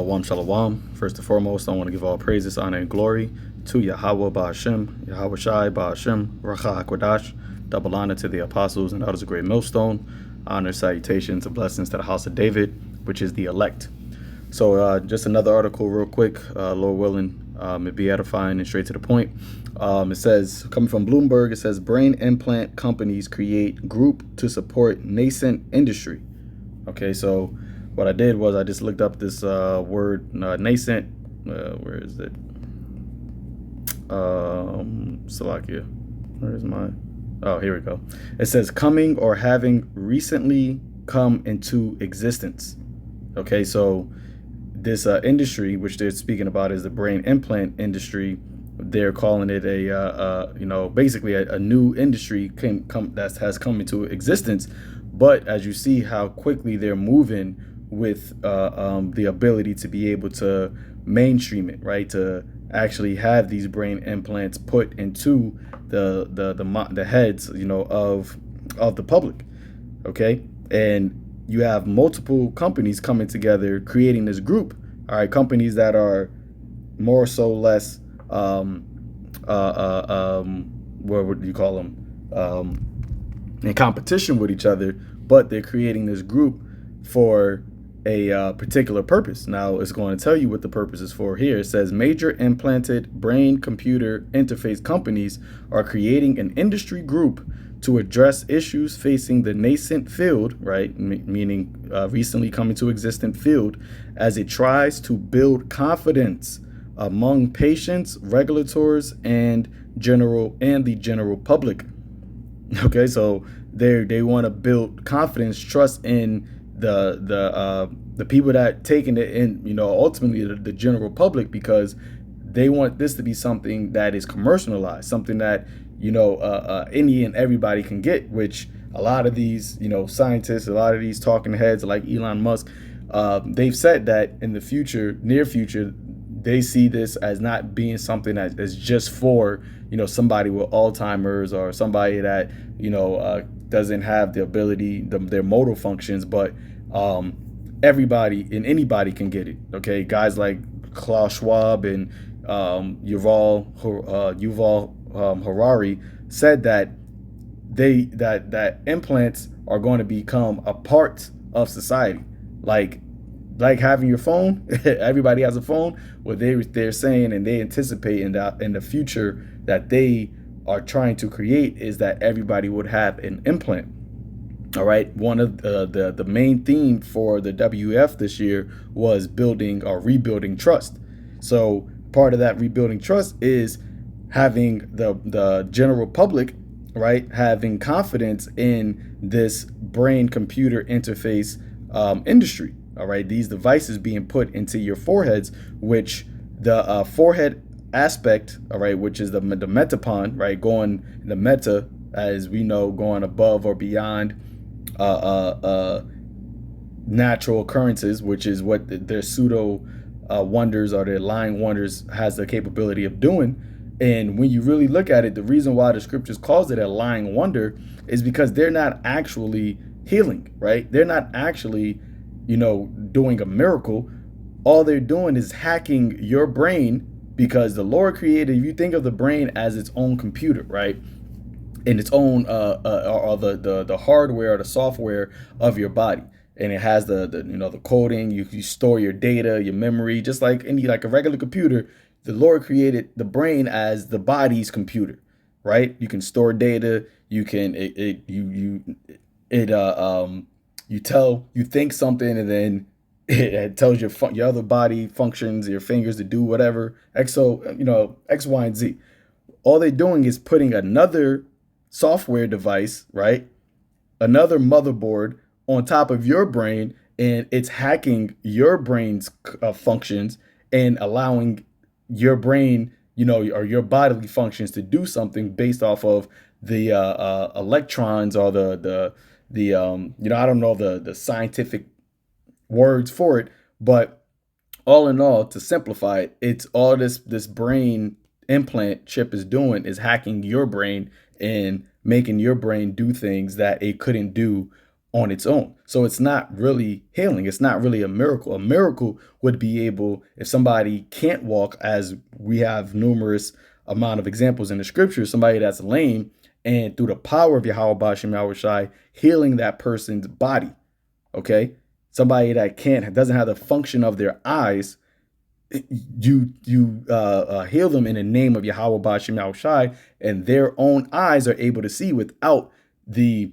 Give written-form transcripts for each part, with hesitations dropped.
Shalom, shalom. First and foremost, I want to give all praises, honor, and glory to Yahweh Ba'ashem, Yahweh Shai Ba'ashem, Racha HaKodash. Double honor to the apostles and others of great millstone. Honor, salutations, and blessings to the house of David, which is the elect. So just another article real quick, Lord willing, it be edifying and straight to the point. It says, coming from Bloomberg, it says, brain implant companies create group to support nascent industry. Okay, so what I did was I just looked up this word nascent. Where is it? Salakia. Where is my? Oh, here we go. It says coming or having recently come into existence. Okay, so this industry, which they're speaking about, is the brain implant industry. They're calling it basically a new industry that has come into existence. But as you see how quickly they're moving with the ability to be able to mainstream it, right? To actually have these brain implants put into the heads, of the public, okay? And you have multiple companies coming together, creating this group. All right, companies that are more so less, what would you call them? In competition with each other, but they're creating this group for a particular purpose. Now, it's going to tell you what the purpose is for here. It says major implanted brain-computer interface companies are creating an industry group to address issues facing the nascent field, right? Meaning recently come into existent field, as it tries to build confidence among patients, regulators, and the general public. Okay, so they want to build confidence, trust in the people that taking it in, ultimately the general public, because they want this to be something that is commercialized, something that any and everybody can get, which a lot of these scientists, a lot of these talking heads like Elon Musk, they've said that in the future, near future, they see this as not being something that is just for somebody with Alzheimer's or somebody that doesn't have the ability, their motor functions, but everybody and anybody can get it. Okay, guys like Klaus Schwab and Yuval Harari said that that implants are going to become a part of society, like having your phone. Everybody has a phone. What they're saying, and they anticipate in the future that they are trying to create, is that everybody would have an implant. All right. One of the main theme for the WF this year was building or rebuilding trust. So part of that rebuilding trust is having the general public, right, having confidence in this brain computer interface industry. All right, these devices being put into your foreheads, which the forehead aspect, all right, which is the metapon, right, going the meta, as we know, going above or beyond natural occurrences, which is what their pseudo wonders or their lying wonders has the capability of doing. And when you really look at it, the reason why the scriptures calls it a lying wonder is because they're not actually healing, right? They're not actually doing a miracle. All they're doing is hacking your brain, because the Lord created, if you think of the brain as its own computer, right? In its own or the hardware or the software of your body. And it has the coding, you store your data, your memory, just like a regular computer. The Lord created the brain as the body's computer, right? You can store data, you can you think something, and then it tells your other body functions, your fingers to do whatever, X, Y, and Z. All they're doing is putting another software device, right? Another motherboard on top of your brain, and it's hacking your brain's functions and allowing your brain, or your bodily functions to do something based off of the electrons or the I don't know the scientific words for it, but all in all, to simplify it, it's all this brain implant chip is doing is hacking your brain and making your brain do things that it couldn't do on its own. So it's not really healing. It's not really a miracle. A miracle would be able, if somebody can't walk, as we have numerous amount of examples in the scripture, somebody that's lame, and through the power of Yahweh Bashem Yahushai, healing that person's body. Okay. Somebody that doesn't have the function of their eyes, you heal them in the name of Yahweh Bashem Yahushai, and their own eyes are able to see without the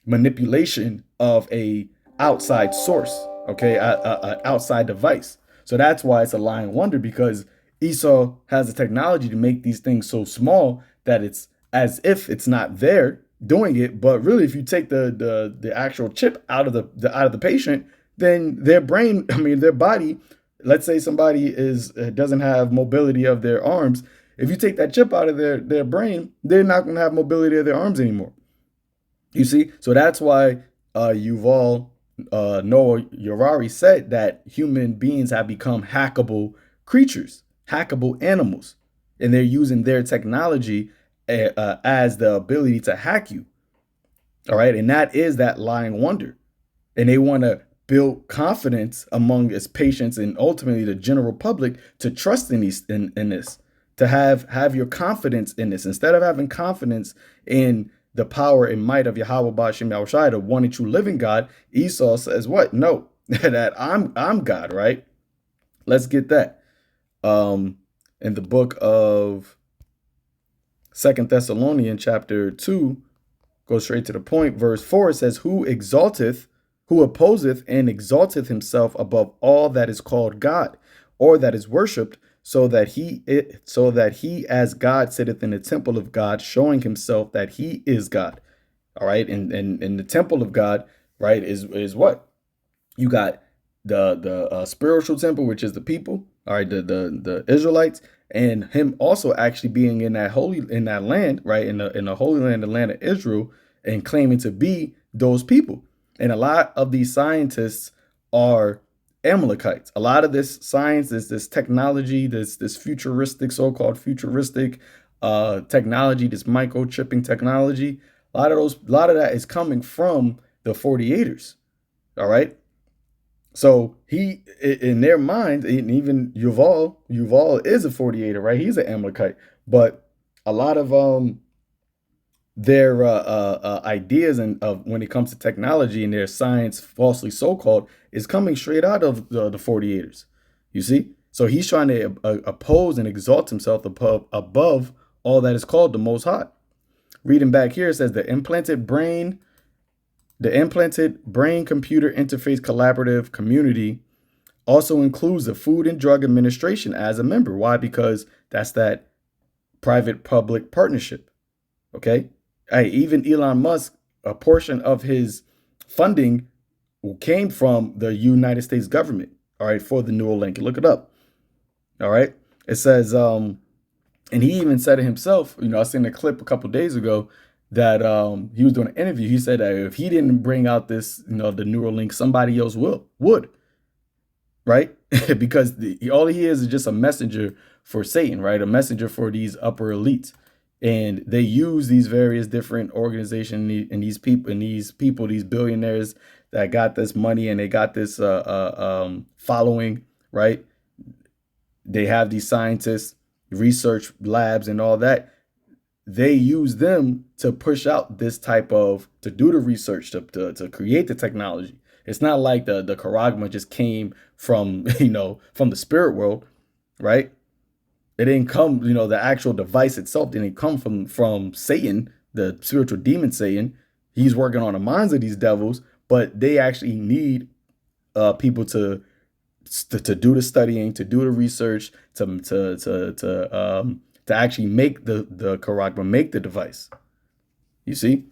manipulation of a outside source, okay, a outside device. So that's why it's a lying wonder, because Esau has the technology to make these things so small that it's as if it's not there doing it. But really, if you take the actual chip out of the patient, then their brain, I mean their body, let's say somebody doesn't have mobility of their arms. If you take that chip out of their brain, they're not going to have mobility of their arms anymore. You see? So that's why Yuval Noah Harari said that human beings have become hackable creatures, hackable animals, and they're using their technology as the ability to hack you. All right. And that is that lying wonder. And they want to build confidence among its patients and ultimately the general public to trust in this, to have your confidence in this, instead of having confidence in the power and might of Yahweh Ba'ashem Yahushai, the one and true living God. Esau says what? No, that I'm God, right? Let's get that. In the book of 2 Thessalonians chapter 2, go straight to the point. Verse 4, it says, who opposeth and exalteth himself above all that is called God, or that is worshipped, so that he as God sitteth in the temple of God, showing himself that he is God. All right. And the temple of God, right, is what? You got the spiritual temple, which is the people, all right, the Israelites, and him also actually being in that land, right, in the holy land, the land of Israel, and claiming to be those people. And a lot of these scientists are Amalekites. A lot of this science, this technology, this futuristic, so-called futuristic technology, this microchipping technology, a lot of that is coming from the 48ers. All right. So he, in their mind, and even Yuval is a 48er, right? He's an Amalekite. But a lot of their ideas and of when it comes to technology and their science, falsely so-called, is coming straight out of the 48ers. You see? So he's trying to oppose and exalt himself above all that is called the Most High. Reading back here, it says the implanted brain computer interface collaborative community also includes the Food and Drug Administration as a member. Why? Because that's that private-public partnership. Okay. Hey, even Elon Musk, a portion of his funding came from the United States government. All right, for the Neuralink. Look it up. All right. It says, and he even said it himself. You know, I seen a clip a couple of days ago that he was doing an interview. He said that if he didn't bring out this, the Neuralink, somebody else would. Right? Because all he is just a messenger for Satan, right? A messenger for these upper elites. And they use these various different organizations and these people, these billionaires that got this money and they got this following, right? They have these scientists, research labs and all that. They use them to push out this type of, to do the research, to create the technology. It's not like the charagma just came from, from the spirit world, right? It didn't come, the actual device itself didn't come from Satan, the spiritual demon Satan. He's working on the minds of these devils, but they actually need people to do the studying, to do the research, to actually make the charagma, make the device. You see?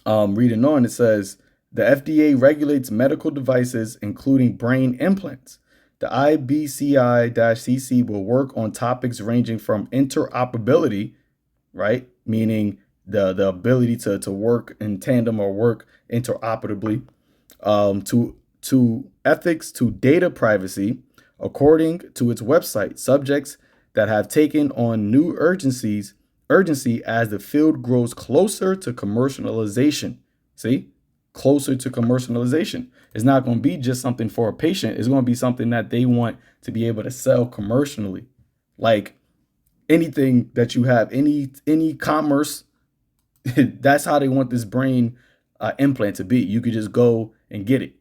Reading on, it says, the FDA regulates medical devices, including brain implants. The IBCI-CC will work on topics ranging from interoperability, right? Meaning the ability to work in tandem or work interoperably, to ethics, to data privacy, according to its website. Subjects that have taken on new urgency as the field grows closer to commercialization. See? closer to commercialization. It's not going to be just something for a patient. It's going to be something that they want to be able to sell commercially. Like anything that you have, any commerce, that's how they want this brain implant to be. You could just go and get it.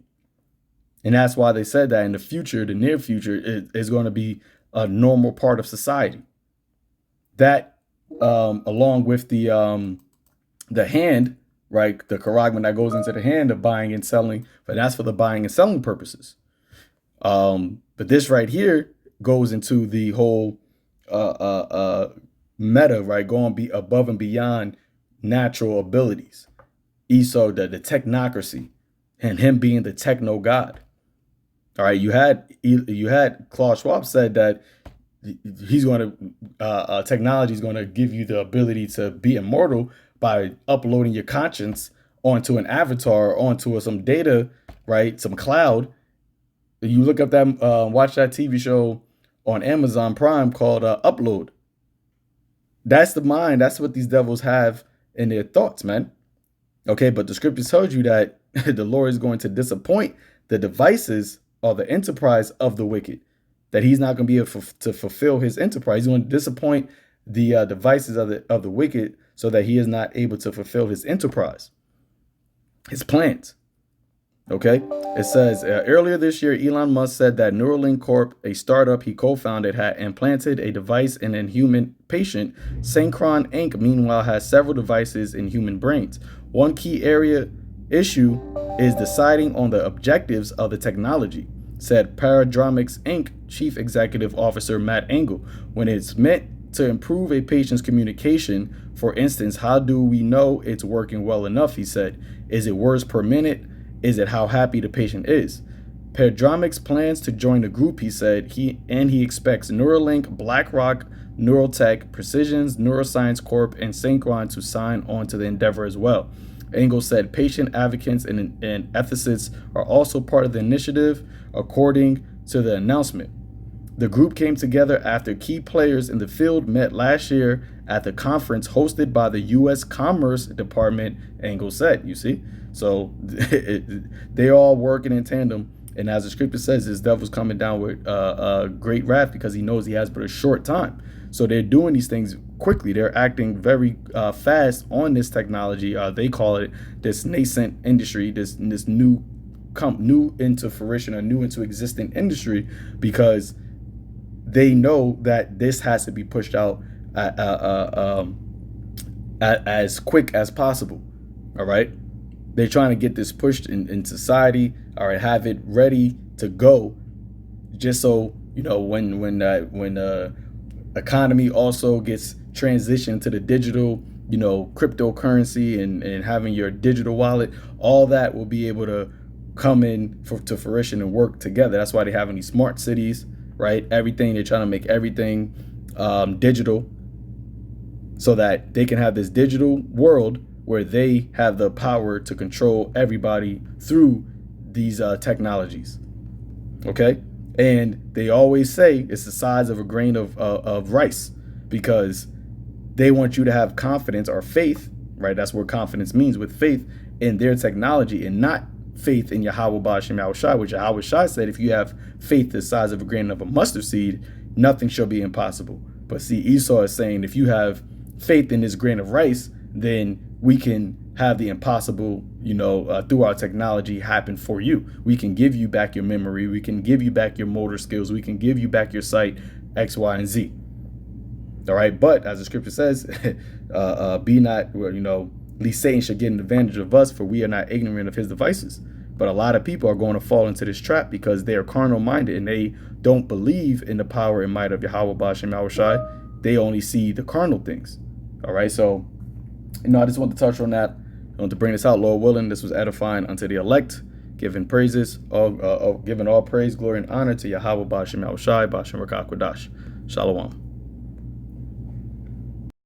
And that's why they said that in the future, the near future, it is going to be a normal part of society. That, along with the hand, right, the caragman that goes into the hand of buying and selling, but that's for the buying and selling purposes. But this right here goes into the whole meta, right, going be above and beyond natural abilities. Esau, the technocracy, and him being the techno god. All right, you had Klaus Schwab said that he's going to technology is going to give you the ability to be immortal by uploading your conscience onto an avatar, onto some data, right, some cloud. You look up that, watch that TV show on Amazon Prime called Upload. That's the mind. That's what these devils have in their thoughts, man. Okay, but the scriptures told you that the Lord is going to disappoint the devices or the enterprise of the wicked, that he's not going to be able to fulfill his enterprise. He's going to disappoint the devices of the wicked so that he is not able to fulfill his enterprise, his plans. Okay, it says earlier this year, Elon Musk said that Neuralink Corp, a startup he co-founded, had implanted a device in a human patient. Synchron Inc., meanwhile, has several devices in human brains. One key issue is deciding on the objectives of the technology, said Paradigmics Inc. Chief Executive Officer Matt Engel. When it's meant to improve a patient's communication, for instance, how do we know it's working well enough, he said. Is it words per minute? Is it how happy the patient is? Paradigmics plans to join the group, he said. He expects Neuralink, BlackRock, Neurotech, Precisions, Neuroscience Corp, and Synchron to sign on to the endeavor as well. Engel said patient advocates and ethicists are also part of the initiative, according to the announcement. The group came together after key players in the field met last year at the conference hosted by the U.S. Commerce Department, Engel said, you see. So they all working in tandem. And as the scripture says, this devil's coming down with great wrath because he knows he has but a short time. So they're doing these things quickly. They're acting very fast on this technology. They call it this nascent industry, this new into fruition or new into existing industry, because they know that this has to be pushed out as quick as possible. All right. They're trying to get this pushed in society, or have it ready to go, just so, you know, when economy also gets transitioned to the digital, you know, cryptocurrency and having your digital wallet, all that will be able to come in to fruition and work together. That's why they're having these smart cities, right? Everything, they're trying to make everything digital, so that they can have this digital world where they have the power to control everybody through these technologies. Okay. And they always say it's the size of a grain of rice, because they want you to have confidence or faith, right? That's what confidence means, with faith in their technology, and not faith in Yahweh Ba'Shem Yahushai, which Yahweh Shai said, if you have faith the size of a grain of a mustard seed, nothing shall be impossible. But see, Esau is saying, if you have faith in this grain of rice, then we can have the impossible, you know, through our technology happen for you. We can give you back your memory. We can give you back your motor skills. We can give you back your sight, X, Y, and Z. All right. But as the scripture says, be not, you know, lest Satan should get an advantage of us, for we are not ignorant of his devices. But a lot of people are going to fall into this trap because they are carnal minded and they don't believe in the power and might of Yahweh Ba'Shem Yahushai. They only see the carnal things. All right. So, you know, I just want to touch on that. I want to bring this out, Lord willing. This was edifying unto the elect, giving praises, giving all praise, glory, and honor to Yahweh Ba'Shem Yahushai, Ba'Shem Rakah Kodash. Shalom.